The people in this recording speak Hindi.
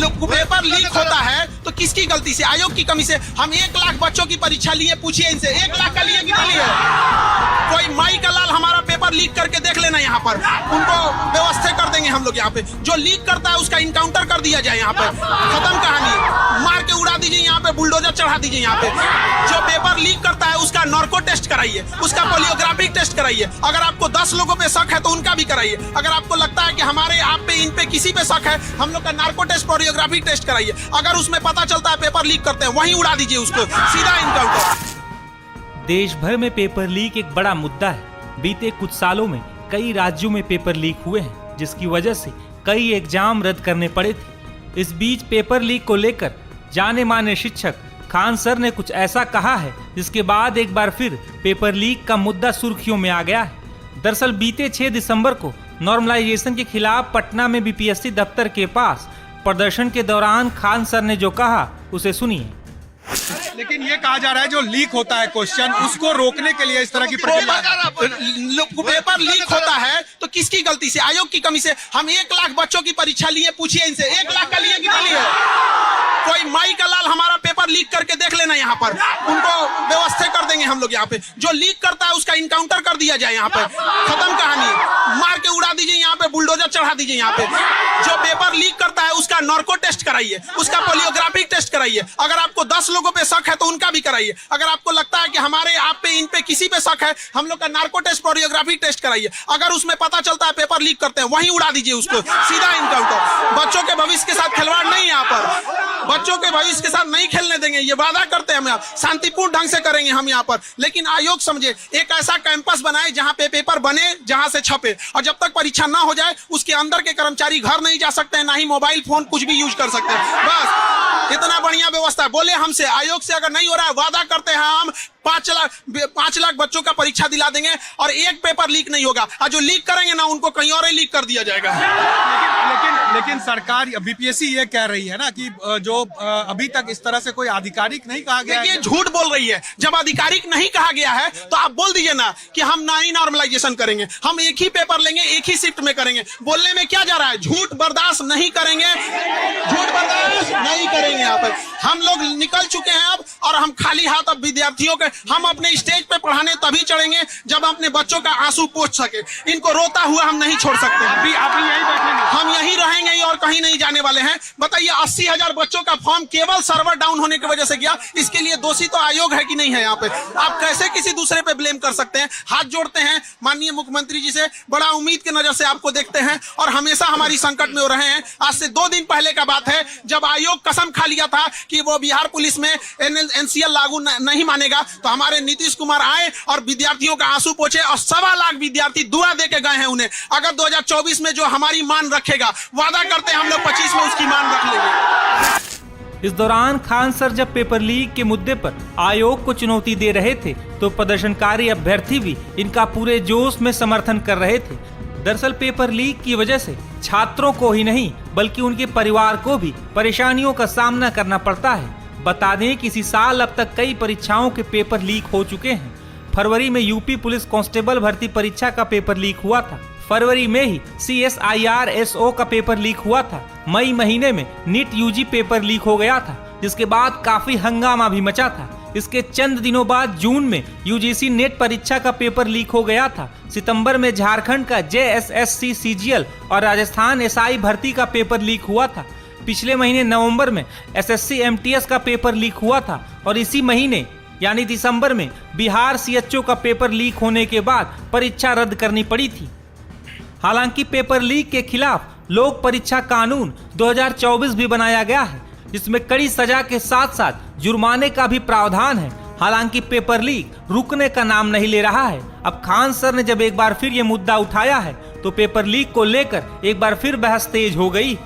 पेपर लीक होता है तो किसकी गलती से? आयोग की कमी से। हम 1 लाख बच्चों की परीक्षा लिए, पूछिए इनसे 1 लाख का लिए कि नहीं लिए? कोई माई का लाल हमारा पेपर लीक करके देख लेना यहाँ पर, उनको व्यवस्था कर देंगे हम लोग। यहाँ पे जो लीक करता है उसका इनकाउंटर कर दिया जाए, यहाँ पे खत्म कहानी, मार के उड़ा दीजिए, यहाँ पे बुलडोजर चढ़ा दीजिए। यहाँ पे जो पेपर लीक करता है उसका नार्को टेस्ट कराइए, उसका पोलियोग्राफिक टेस्ट कराइए। अगर आपको 10 लोगों पे शक है तो उनका भी कराइए। अगर आपको लगता है कि हमारे आप पे, इन पे, किसी पे शक है, हम लोग का नार्को टेस्ट, पोलियोग्राफिक टेस्ट कराइए। अगर उसमें पता चलता है पेपर लीक करते हैं, वहीं उड़ा दीजिए उसको, सीधा इनकाउंटर। देश भर में पेपर लीक एक बड़ा मुद्दा है। बीते कुछ सालों में कई राज्यों में पेपर लीक हुए हैं, जिसकी वजह से कई एग्जाम रद्द करने पड़े थे। इस बीच पेपर लीक को लेकर जाने माने शिक्षक खान सर ने कुछ ऐसा कहा है, जिसके बाद एक बार फिर पेपर लीक का मुद्दा सुर्खियों में आ गया है। दरअसल बीते 6 दिसंबर को नॉर्मलाइजेशन के खिलाफ पटना में बीपीएससी दफ्तर के पास प्रदर्शन के दौरान खान सर ने जो कहा, उसे सुनिए। लेकिन ये कहा जा रहा है जो लीक होता है क्वेश्चन, उसको रोकने के लिए इस तरह की प्रक्रिया। पेपर लीक होता है तो किसकी गलती से? आयोग की कमी से। हम 1 लाख बच्चों की परीक्षा लिए, पूछिए इनसे 1 लाख का लिए कि नहीं लिए? कोई माई का लाल हमारा पेपर लीक करके देख लेना, यहाँ पर उनको व्यवस्था कर देंगे हम लोग। यहाँ पे जो लीक करता है उसका इनकाउंटर कर दिया जाए, यहाँ पे खत्म कहानी, मार के उड़ा दीजिए, यहाँ पे बुलडोजर चढ़ा दीजिए। यहाँ पे जो पेपर लीक करता है उसका नार्को टेस्ट कराइए, उसका पोलियोग्राफिक टेस्ट कराइए। अगर आपको 10 लोगों पे शक है तो उनका भी कराइए। अगर आपको लगता है कि हमारे आप पे, इन पे, किसी पे शक है, हम लोग का नार्को टेस्ट, पोलियोग्राफिक टेस्ट कराइए। अगर उसमें पता चलता है पेपर लीक करते हैं, वहीं उड़ा दीजिए उसको, सीधा इनकाउंटर। बच्चों के भविष्य के साथ खिलवाड़ नहीं, यहाँ पर बच्चों के भविष्य के साथ नहीं खेलने देंगे, ये वादा करते हैं हम। शांतिपूर्ण ढंग से करेंगे हम यहाँ पर। लेकिन आयोग समझे, एक ऐसा कैंपस बनाए जहाँ पे पेपर बने, जहाँ से छपे, और जब तक परीक्षा ना हो जाए उसके अंदर के कर्मचारी घर नहीं जा सकते हैं, ना ही मोबाइल फोन कुछ भी यूज कर सकते हैं। बस इतना बढ़िया व्यवस्था। बोले हमसे, आयोग से अगर नहीं हो रहा है, वादा करते हैं हम 5 लाख बच्चों का परीक्षा दिला देंगे और एक पेपर लीक नहीं होगा। और जो लीक करेंगे ना, उनको कहीं और ही लीक कर दिया जाएगा। लेकिन सरकार, बीपीएससी ये कह रही है ना कि जो अभी तक इस तरह से कोई आधिकारिक नहीं कहा गया है। ये झूठ बोल रही है। जब आधिकारिक नहीं कहा गया है तो आप बोल दीजिए ना कि हम ना ही नॉर्मलाइजेशन करेंगे, हम एक ही पेपर लेंगे, एक ही शिफ्ट में करेंगे। बोलने में क्या जा रहा है? झूठ बर्दाश्त नहीं करेंगे, झूठ बर्दाश्त नहीं करेंगे। यहाँ पर हम लोग निकल चुके हैं अब, और हम खाली हाथ अब विद्यार्थियों के, हम अपने स्टेज पे पढ़ाने तभी चढ़ेंगे जब अपने बच्चों का आंसू पोंछ सके। इनको रोता हुआ हम नहीं छोड़ सकते। अभी यही बैठेंगे, हम यही रहेंगे और कहीं नहीं जाने वाले हैं। बताइए, 80,000 बच्चों का फॉर्म केवल सर्वर डाउन होने की वजह से गया। इसके लिए दोषी तो आयोग है कि नहीं है? यहाँ पे आप कैसे किसी दूसरे पे ब्लेम कर सकते हैं? हाथ जोड़ते हैं माननीय मुख्यमंत्री जी से, बड़ा उम्मीद की नजर से आपको देखते हैं और हमेशा हमारी संकट में रहे हैं। आज से 2 दिन पहले का बात है, जब आयोग कसम खा लिया था कि वो बिहार पुलिस में एनसीएल लागू नहीं मानेगा, तो हमारे नीतीश कुमार आए और विद्यार्थियों का आंसू पोंछे, और 1.25 लाख विद्यार्थी दुआ दे के गए हैं उन्हें। अगर 2024 में जो हमारी मान रखेगा, वादा करते हैं हम लोग 25 में उसकी मान रख लेंगे। इस दौरान खान सर जब पेपर लीक के मुद्दे पर आयोग को चुनौती दे रहे थे, तो प्रदर्शनकारी अभ्यर्थी भी इनका पूरे जोश में समर्थन कर रहे थे। दरअसल पेपर लीक की वजह से छात्रों को ही नहीं, बल्कि उनके परिवार को भी परेशानियों का सामना करना पड़ता है। बता दें कि इसी साल अब तक कई परीक्षाओं के पेपर लीक हो चुके हैं। फरवरी में यूपी पुलिस कांस्टेबल भर्ती परीक्षा का पेपर लीक हुआ था। फरवरी में ही CSIR SO का पेपर लीक हुआ था। मई महीने में नीट UG पेपर लीक हो गया था, जिसके बाद काफी हंगामा भी मचा था। इसके चंद दिनों बाद जून में UGC नेट परीक्षा का पेपर लीक हो गया था। सितंबर में झारखंड का JSSC CGL और राजस्थान SI भर्ती का पेपर लीक हुआ था। पिछले महीने नवंबर में SSC MTS का पेपर लीक हुआ था, और इसी महीने यानी दिसंबर में बिहार CHO का पेपर लीक होने के बाद परीक्षा रद्द करनी पड़ी थी। हालांकि पेपर लीक के खिलाफ लोक परीक्षा कानून 2024 भी बनाया गया है, जिसमें कड़ी सजा के साथ साथ जुर्माने का भी प्रावधान है। हालांकि पेपर लीक रुकने का नाम नहीं ले रहा है। अब खान सर ने जब एक बार फिर ये मुद्दा उठाया है, तो पेपर लीक को लेकर एक बार फिर बहस तेज हो गई।